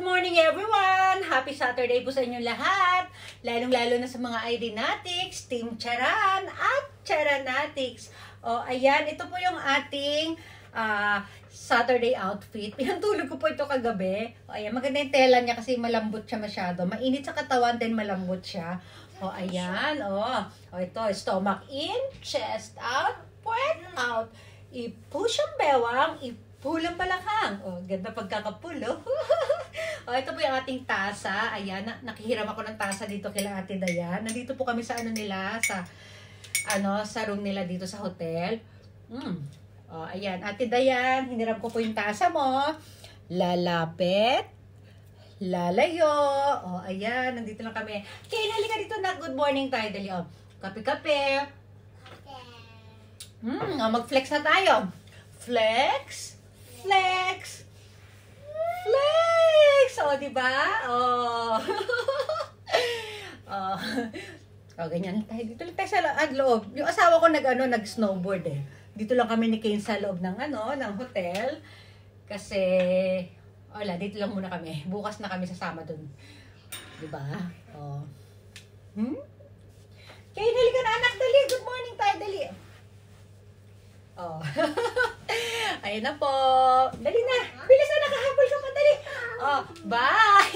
morning everyone! Happy Saturday po sa inyong lahat! Lalong-lalo na sa mga Irenatics, Team Charan at Charanatics. O, ayan, ito po yung ating Saturday outfit. Pinantulog ko po ito kagabi. O, ayan, maganda yung tela niya kasi malambot siya masyado. Mainit sa katawan, then malambot siya. O, ayan, o ito, stomach in, chest out, puwet out. I-push ang bewang, pull ang balakang. O, ganda pagkakapulo. O, ito po yung ating tasa. Ayan, nakihiram ako ng tasa dito kila Ate Dayan. Nandito po kami sa nila, sa room nila dito sa hotel. O, ayan, Ate Dayan, hiniram ko po yung tasa mo. Lalapit. Lalayo. O, ayan, nandito lang kami. Okay, halika dito na. Good morning tayo, dali. O, kape-kape. Mag-flex na tayo. Flex. Flex! Flex! O, diba? O. Ganyan tayo. Dito lang tayo sa loob. Yung asawa ko nag-snowboard eh. Dito lang kami ni Kane sa loob ng hotel. Kasi, wala, dito lang muna kami. Bukas na kami sasama dun. Diba? O. Kane, halika na anak, dali. Good morning tayo, dali. Oh. Ayun na po. Dali na. Bilis na, nakahabol ka pa, dali. Oh, bye.